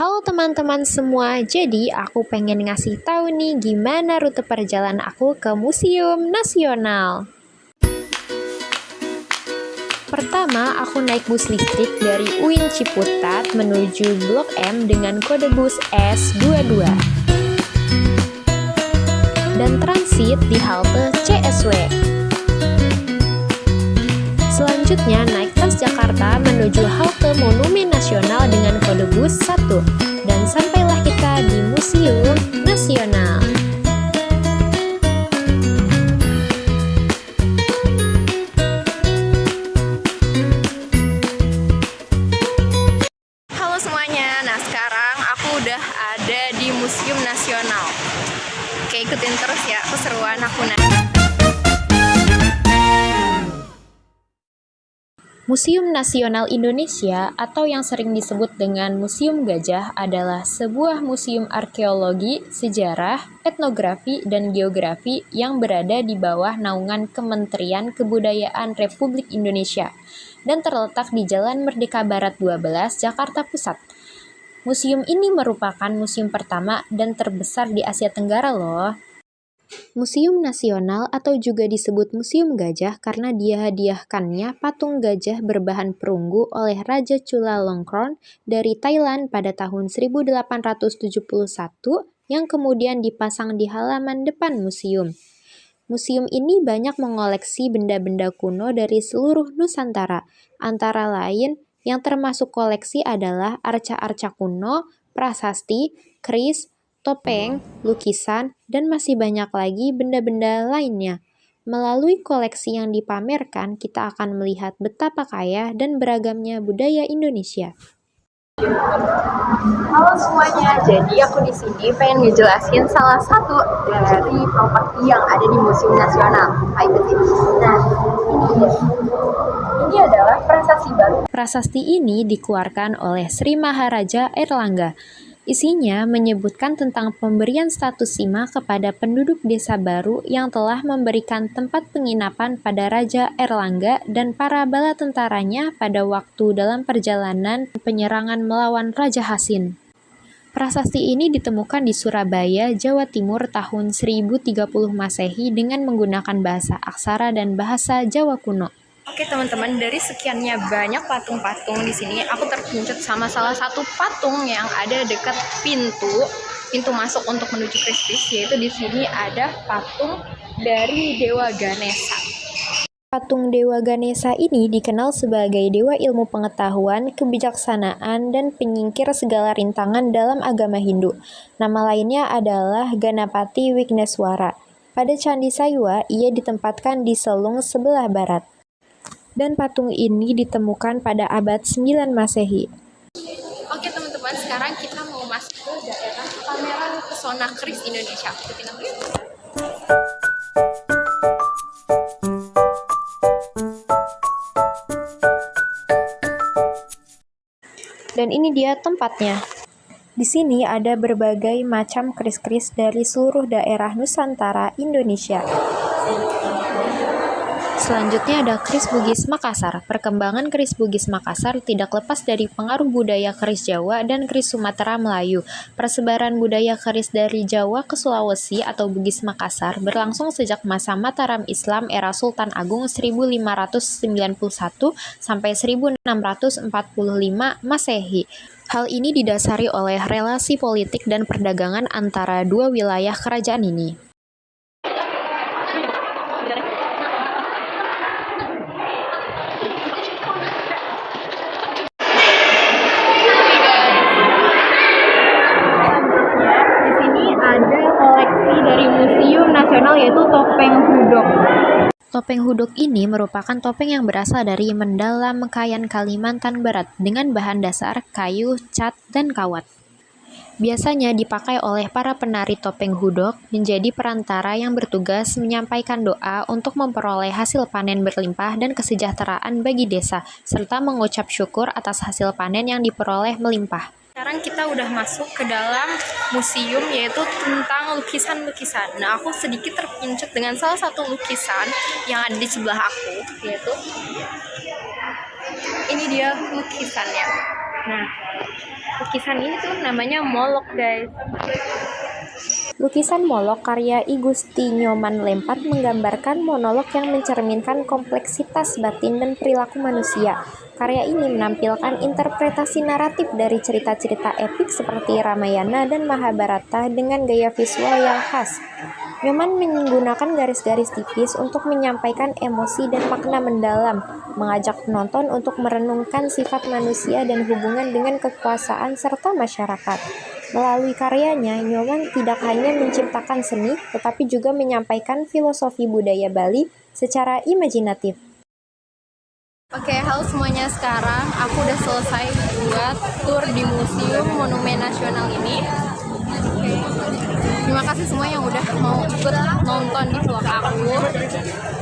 Halo teman-teman semua, jadi aku pengen ngasih tahu nih gimana rute perjalanan aku ke Museum Nasional. Pertama, aku naik bus listrik dari UIN Ciputat menuju Blok M dengan kode bus S22 dan transit di halte CSW. Selanjutnya naik Transjakarta menuju halte Monumen Nasional dengan kode bus 1 dan sampailah kita di Museum Nasional. Halo semuanya, nah sekarang aku udah ada di Museum Nasional. Oke, ikutin terus ya keseruan aku Museum Nasional Indonesia atau yang sering disebut dengan Museum Gajah adalah sebuah museum arkeologi, sejarah, etnografi, dan geografi yang berada di bawah naungan Kementerian Kebudayaan Republik Indonesia dan terletak di Jalan Merdeka Barat 12, Jakarta Pusat. Museum ini merupakan museum pertama dan terbesar di Asia Tenggara loh. Museum Nasional atau juga disebut Museum Gajah karena dihadiahkannya patung gajah berbahan perunggu oleh Raja Chulalongkorn dari Thailand pada tahun 1871 yang kemudian dipasang di halaman depan museum. Museum ini banyak mengoleksi benda-benda kuno dari seluruh Nusantara, antara lain yang termasuk koleksi adalah arca-arca kuno, prasasti, keris, topeng, lukisan, dan masih banyak lagi benda-benda lainnya. Melalui koleksi yang dipamerkan, kita akan melihat betapa kaya dan beragamnya budaya Indonesia. Halo semuanya, jadi aku di sini pengen ngejelasin salah satu dari properti yang ada di Museum Nasional. Ayo ikutin. Nah, ini adalah prasasti baru. Prasasti ini dikeluarkan oleh Sri Maharaja Airlangga. Isinya menyebutkan tentang pemberian status Sima kepada penduduk desa baru yang telah memberikan tempat penginapan pada Raja Airlangga dan para bala tentaranya pada waktu dalam perjalanan penyerangan melawan Raja Hasin. Prasasti ini ditemukan di Surabaya, Jawa Timur tahun 1030 Masehi dengan menggunakan bahasa aksara dan bahasa Jawa kuno. Oke teman-teman, dari sekiannya banyak patung-patung di sini, aku terpincut sama salah satu patung yang ada dekat pintu masuk untuk menuju Kristus, yaitu di sini ada patung dari Dewa Ganesha. Patung Dewa Ganesha ini dikenal sebagai dewa ilmu pengetahuan, kebijaksanaan, dan penyingkir segala rintangan dalam agama Hindu. Nama lainnya adalah Ganapati Wigneswara. Pada Candi Saiwa, ia ditempatkan di Selung sebelah barat. Dan patung ini ditemukan pada abad 9 Masehi. Oke teman-teman, sekarang kita mau masuk ke daerah pameran pesona keris Indonesia. Ikutin aku yuk. Dan ini dia tempatnya. Di sini ada berbagai macam keris-keris dari seluruh daerah Nusantara Indonesia. Selanjutnya ada keris Bugis Makassar. Perkembangan keris Bugis Makassar tidak lepas dari pengaruh budaya keris Jawa dan keris Sumatera Melayu. Persebaran budaya keris dari Jawa ke Sulawesi atau Bugis Makassar berlangsung sejak masa Mataram Islam era Sultan Agung 1591 sampai 1645 Masehi. Hal ini didasari oleh relasi politik dan perdagangan antara dua wilayah kerajaan ini. Ada koleksi dari Museum Nasional yaitu topeng hudok. Topeng hudok ini merupakan topeng yang berasal dari Mendalam Mekayan Kalimantan Barat dengan bahan dasar kayu, cat, dan kawat. Biasanya dipakai oleh para penari topeng hudok menjadi perantara yang bertugas menyampaikan doa untuk memperoleh hasil panen berlimpah dan kesejahteraan bagi desa, serta mengucap syukur atas hasil panen yang diperoleh melimpah. Sekarang kita udah masuk ke dalam museum yaitu tentang lukisan-lukisan. Nah, aku sedikit terpincut dengan salah satu lukisan yang ada di sebelah aku, yaitu ini dia lukisannya. Nah, lukisan ini tuh namanya Molok, guys. Lukisan Molok karya I Gusti Nyoman Lempart menggambarkan monolog yang mencerminkan kompleksitas batin dan perilaku manusia. Karya ini menampilkan interpretasi naratif dari cerita-cerita epik seperti Ramayana dan Mahabharata dengan gaya visual yang khas. Nyoman menggunakan garis-garis tipis untuk menyampaikan emosi dan makna mendalam, mengajak penonton untuk merenungkan sifat manusia dan hubungan dengan kekuasaan serta masyarakat. Melalui karyanya, Nyoman tidak hanya menciptakan seni, tetapi juga menyampaikan filosofi budaya Bali secara imajinatif. Oke, halo semuanya. Sekarang aku udah selesai buat tour di Museum Monumen Nasional ini. Oke. Terima kasih semua yang udah mau ikut nonton di vlog aku.